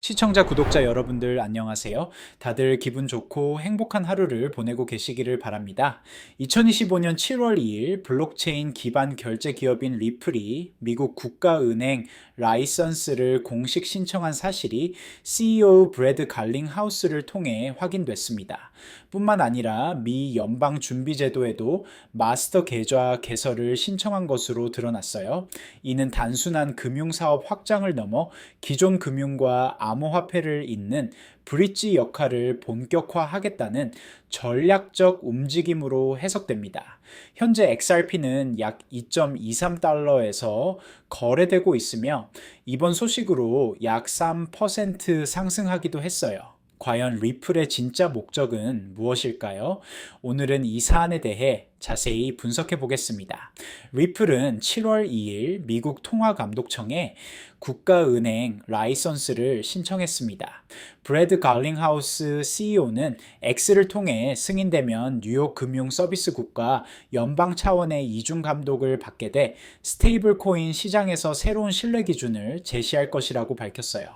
시청자, 구독자 여러분들 안녕하세요. 다들 기분 좋고 행복한 하루를 보내고 계시기를 바랍니다. 2025년 7월 2일 블록체인 기반 결제 기업인 리플이 미국 국가은행 라이선스를 공식 신청한 사실이 CEO 브래드 갈링하우스를 통해 확인됐습니다. 뿐만 아니라 미 연방준비제도에도 마스터 계좌 개설을 신청한 것으로 드러났어요. 이는 단순한 금융사업 확장을 넘어 기존 금융과 암호화폐를 잇는 브릿지 역할을 본격화하겠다는 전략적 움직임으로 해석됩니다. 현재 XRP는 약 2.23달러에서 거래되고 있으며 이번 소식으로 약 3% 상승하기도 했어요. 과연 리플의 진짜 목적은 무엇일까요? 오늘은 이 사안에 대해 자세히 분석해 보겠습니다. 리플은 7월 2일 미국 통화감독청에 국가은행 라이선스를 신청했습니다. 브래드 갈링하우스 CEO는 X를 통해 승인되면 뉴욕 금융서비스국과 연방 차원의 이중 감독을 받게 돼 스테이블 코인 시장에서 새로운 신뢰 기준을 제시할 것이라고 밝혔어요.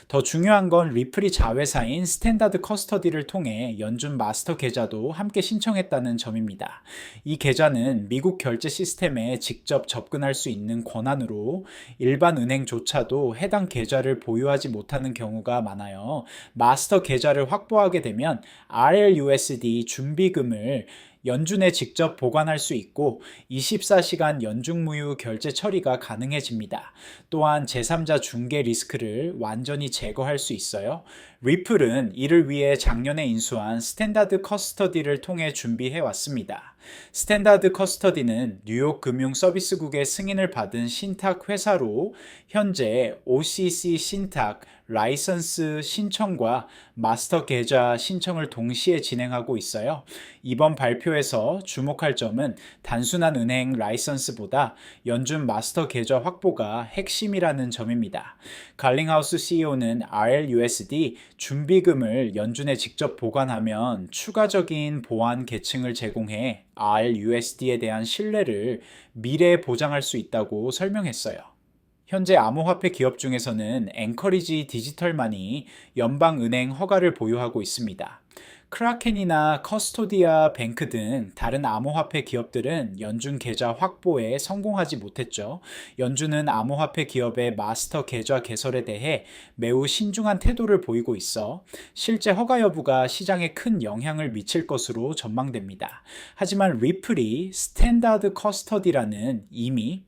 더 중요한 건 리플이 자회사인 스탠다드 커스터디를 통해 연준 마스터 계좌도 함께 신청했다는 점입니다. 이 계좌는 미국 결제 시스템에 직접 접근할 수 있는 권한으로 일반 은행조차도 해당 계좌를 보유하지 못하는 경우가 많아요. 마스터 계좌를 확보하게 되면 RLUSD 준비금을 연준에 직접 보관할 수 있고 24시간 연중무휴 결제 처리가 가능해집니다. 또한 제3자 중개 리스크를 완전히 제거할 수 있어요. 리플은 이를 위해 작년에 인수한 스탠다드 커스터디를 통해 준비해 왔습니다. 스탠다드 커스터디는 뉴욕 금융서비스국의 승인을 받은 신탁 회사로 현재 OCC 신탁 라이선스 신청과 마스터 계좌 신청을 동시에 진행하고 있어요. 이번 발표에서 주목할 점은 단순한 은행 라이선스보다 연준 마스터 계좌 확보가 핵심이라는 점입니다. 갈링하우스 CEO는 RLUSD 준비금을 연준에 직접 보관하면 추가적인 보안 계층을 제공해 RLUSD에 대한 신뢰를 미래에 보장할 수 있다고 설명했어요. 현재 암호화폐 기업 중에서는 앵커리지 디지털만이 연방은행 허가를 보유하고 있습니다. 크라켄이나 커스토디아 뱅크 등 다른 암호화폐 기업들은 연준 계좌 확보에 성공하지 못했죠. 연준은 암호화폐 기업의 마스터 계좌 개설에 대해 매우 신중한 태도를 보이고 있어 실제 허가 여부가 시장에 큰 영향을 미칠 것으로 전망됩니다. 하지만 리플이 스탠다드 커스터디라는 이미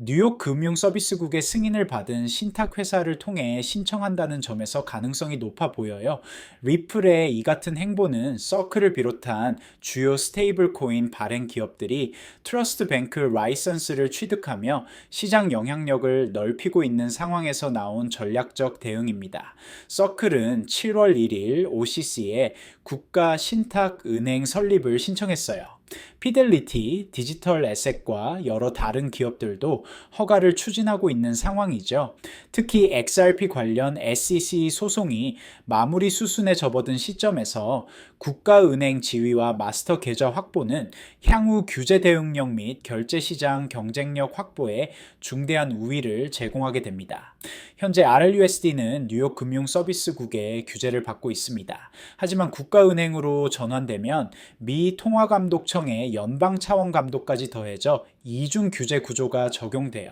뉴욕 금융서비스국의 승인을 받은 신탁회사를 통해 신청한다는 점에서 가능성이 높아 보여요. 리플의 이 같은 행보는 서클을 비롯한 주요 스테이블 코인 발행 기업들이 트러스트 뱅크 라이선스를 취득하며 시장 영향력을 넓히고 있는 상황에서 나온 전략적 대응입니다. 서클은 7월 1일 OCC에 국가 신탁 은행 설립을 신청했어요. 피델리티, 디지털 에셋과 여러 다른 기업들도 허가를 추진하고 있는 상황이죠. 특히 XRP 관련 SEC 소송이 마무리 수순에 접어든 시점에서 국가은행 지위와 마스터 계좌 확보는 향후 규제 대응력 및 결제 시장 경쟁력 확보에 중대한 우위를 제공하게 됩니다. 현재 RLUSD는 뉴욕 금융서비스국의 규제를 받고 있습니다. 하지만 국가은행으로 전환되면 미 통화감독청의 연방 차원 감독까지 더해져 이중 규제 구조가 적용돼요.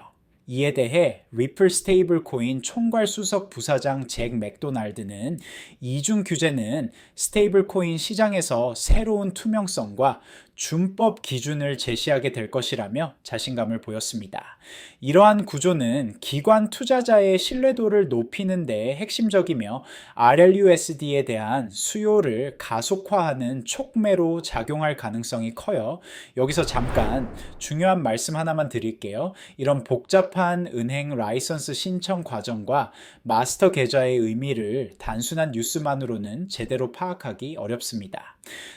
이에 대해 리플 스테이블 코인 총괄 수석 부사장 잭 맥도날드는 이중 규제는 스테이블 코인 시장에서 새로운 투명성과 준법 기준을 제시하게 될 것이라며 자신감을 보였습니다. 이러한 구조는 기관 투자자의 신뢰도를 높이는 데 핵심적이며 RLUSD에 대한 수요를 가속화하는 촉매로 작용할 가능성이 커요. 여기서 잠깐 중요한 말씀 하나만 드릴게요. 이런 복잡한 은행 라이선스 신청 과정과 마스터 계좌의 의미를 단순한 뉴스만으로는 제대로 파악하기 어렵습니다.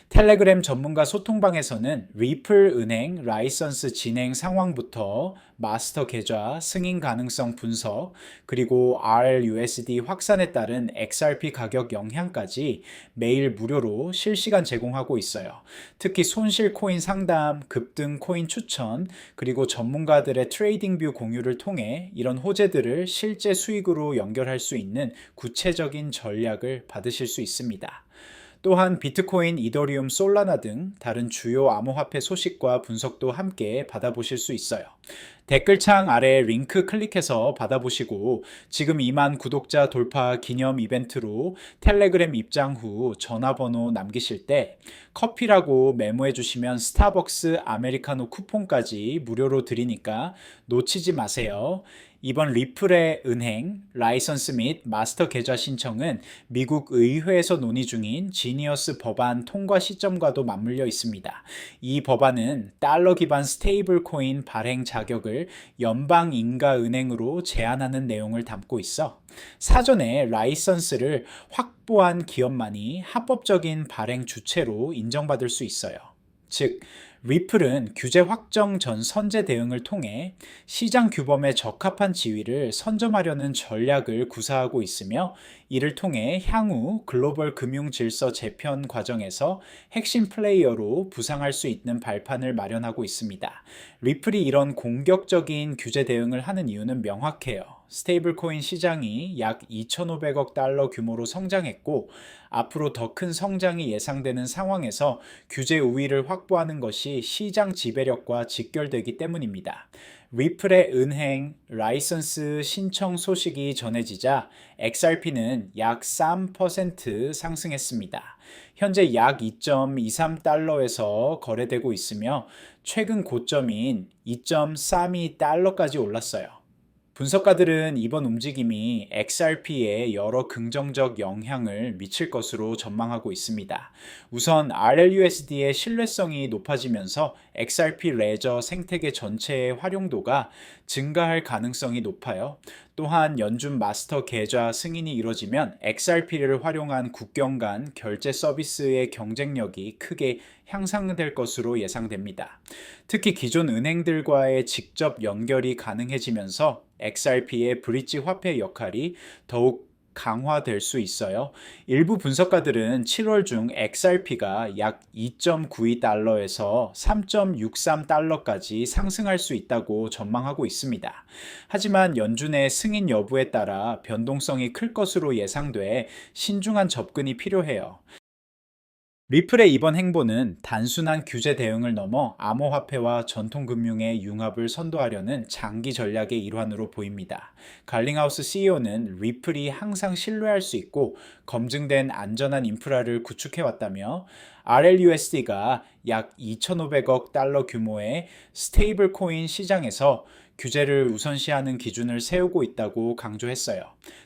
텔레그램 전문가 소통방에서 자료에서는 리플 은행 라이선스 진행 상황부터 마스터 계좌 승인 가능성 분석, 그리고 RLUSD 확산에 따른 XRP 가격 영향까지 매일 무료로 실시간 제공하고 있어요. 특히 손실 코인 상담, 급등 코인 추천, 그리고 전문가들의 트레이딩 뷰 공유를 통해 이런 호재들을 실제 수익으로 연결할 수 있는 구체적인 전략을 받으실 수 있습니다. 또한 비트코인, 이더리움, 솔라나 등 다른 주요 암호화폐 소식과 분석도 함께 받아보실 수 있어요. 댓글창 아래 링크 클릭해서 받아보시고 지금 2만 구독자 돌파 기념 이벤트로 텔레그램 입장 후 전화번호 남기실 때 커피라고 메모해 주시면 스타벅스 아메리카노 쿠폰까지 무료로 드리니까 놓치지 마세요. 이번 리플의 은행, 라이선스 및 마스터 계좌 신청은 미국 의회에서 논의 중인 지니어스 법안 통과 시점과도 맞물려 있습니다. 이 법안은 달러 기반 스테이블 코인 발행 자격을 연방 인가 은행으로 제한하는 내용을 담고 있어 사전에 라이선스를 확보한 기업만이 합법적인 발행 주체로 인정받을 수 있어요. 즉, 리플은 규제 확정 전 선제 대응을 통해 시장 규범에 적합한 지위를 선점하려는 전략을 구사하고 있으며 이를 통해 향후 글로벌 금융 질서 재편 과정에서 핵심 플레이어로 부상할 수 있는 발판을 마련하고 있습니다. 리플이 이런 공격적인 규제 대응을 하는 이유는 명확해요. 스테이블 코인 시장이 약 2,500억 달러 규모로 성장했고 앞으로 더 큰 성장이 예상되는 상황에서 규제 우위를 확보하는 것이 시장 지배력과 직결되기 때문입니다. 리플의 은행 라이선스 신청 소식이 전해지자 XRP는 약 3% 상승했습니다. 현재 약 2.23달러에서 거래되고 있으며 최근 고점인 2.32달러까지 올랐어요. 분석가들은 이번 움직임이 XRP에 여러 긍정적 영향을 미칠 것으로 전망하고 있습니다. 우선 RLUSD의 신뢰성이 높아지면서 XRP 레저 생태계 전체의 활용도가 증가할 가능성이 높아요. 또한 연준 마스터 계좌 승인이 이뤄지면 XRP를 활용한 국경 간 결제 서비스의 경쟁력이 크게 향상될 것으로 예상됩니다. 특히 기존 은행들과의 직접 연결이 가능해지면서 XRP의 브릿지 화폐 역할이 더욱 강화될 수 있어요. 일부 분석가들은 7월 중 XRP가 약 2.92달러에서 3.63달러까지 상승할 수 있다고 전망하고 있습니다. 하지만 연준의 승인 여부에 따라 변동성이 클 것으로 예상돼 신중한 접근이 필요해요. 리플의 이번 행보는 단순한 규제 대응을 넘어 암호화폐와 전통금융의 융합을 선도하려는 장기 전략의 일환으로 보입니다. 갈링하우스 CEO는 리플이 항상 신뢰할 수 있고 검증된 안전한 인프라를 구축해왔다며 RLUSD가 약 2,500억 달러 규모의 스테이블 코인 시장에서 규제를 우선시하는 기준을 세우고 있다고 강조했어요.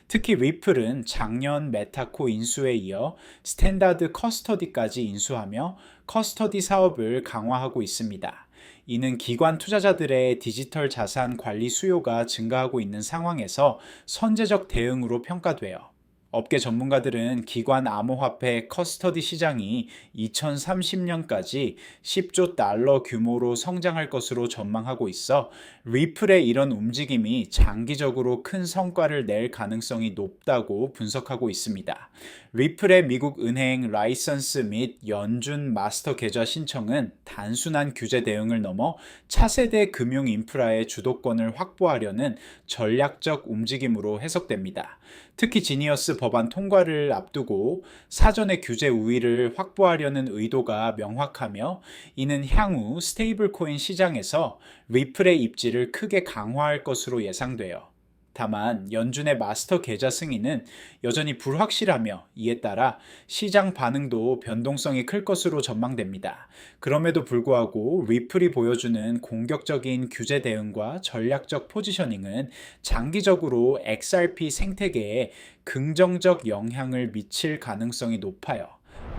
특히 리플은 작년 메타코 인수에 이어 스탠다드 커스터디까지 인수하며 커스터디 사업을 강화하고 있습니다. 이는 기관 투자자들의 디지털 자산 관리 수요가 증가하고 있는 상황에서 선제적 대응으로 평가돼요. 업계 전문가들은 기관 암호화폐 커스터디 시장이 2030년까지 10조 달러 규모로 성장할 것으로 전망하고 있어 리플의 이런 움직임이 장기적으로 큰 성과를 낼 가능성이 높다고 분석하고 있습니다. 리플의 미국 은행 라이선스 및 연준 마스터 계좌 신청은 단순한 규제 대응을 넘어 차세대 금융 인프라의 주도권을 확보하려는 전략적 움직임으로 해석됩니다. 특히 지니어스 법안 통과를 앞두고 사전에 규제 우위를 확보하려는 의도가 명확하며 이는 향후 스테이블 코인 시장에서 리플의 입지를 크게 강화할 것으로 예상돼요. 다만 연준의 마스터 계좌 승인은 여전히 불확실하며 이에 따라 시장 반응도 변동성이 클 것으로 전망됩니다. 그럼에도 불구하고 리플이 보여주는 공격적인 규제 대응과 전략적 포지셔닝은 장기적으로 XRP 생태계에 긍정적 영향을 미칠 가능성이 높아요.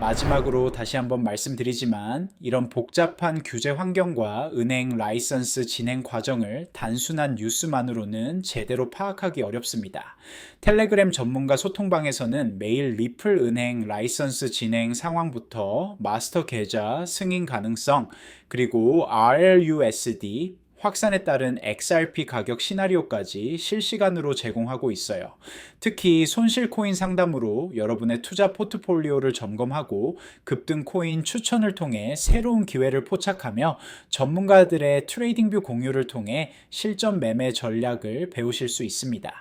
마지막으로 다시 한번 말씀드리지만 이런 복잡한 규제 환경과 은행 라이선스 진행 과정을 단순한 뉴스만으로는 제대로 파악하기 어렵습니다. 텔레그램 전문가 소통방에서는 매일 리플 은행 라이선스 진행 상황부터 마스터 계좌 승인 가능성, 그리고 RLUSD 확산에 따른 XRP 가격 시나리오까지 실시간으로 제공하고 있어요. 특히 손실 코인 상담으로 여러분의 투자 포트폴리오를 점검하고 급등 코인 추천을 통해 새로운 기회를 포착하며 전문가들의 트레이딩뷰 공유를 통해 실전 매매 전략을 배우실 수 있습니다.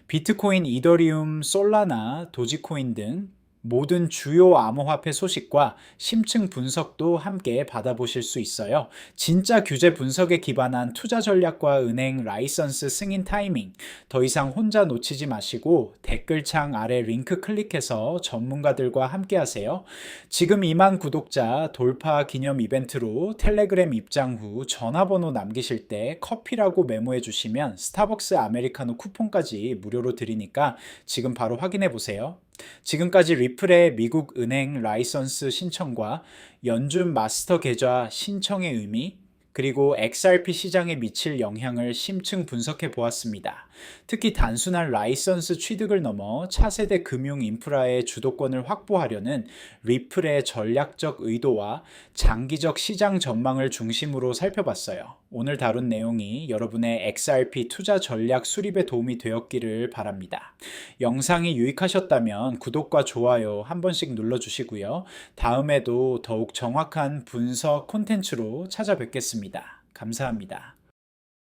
비트코인, 이더리움, 솔라나, 도지코인 등 모든 주요 암호화폐 소식과 심층 분석도 함께 받아보실 수 있어요. 진짜 규제 분석에 기반한 투자 전략과 은행 라이선스 승인 타이밍, 더 이상 혼자 놓치지 마시고 댓글창 아래 링크 클릭해서 전문가들과 함께 하세요. 지금 2만 구독자 돌파 기념 이벤트로 텔레그램 입장 후 전화번호 남기실 때 커피라고 메모해 주시면 스타벅스 아메리카노 쿠폰까지 무료로 드리니까 지금 바로 확인해 보세요. 지금까지 리플의 미국 은행 라이선스 신청과 연준 마스터 계좌 신청의 의미, 그리고 XRP 시장에 미칠 영향을 심층 분석해 보았습니다. 특히 단순한 라이선스 취득을 넘어 차세대 금융 인프라의 주도권을 확보하려는 리플의 전략적 의도와 장기적 시장 전망을 중심으로 살펴봤어요. 오늘 다룬 내용이 여러분의 XRP 투자 전략 수립에 도움이 되었기를 바랍니다. 영상이 유익하셨다면 구독과 좋아요 한 번씩 눌러주시고요. 다음에도 더욱 정확한 분석 콘텐츠로 찾아뵙겠습니다. 감사합니다.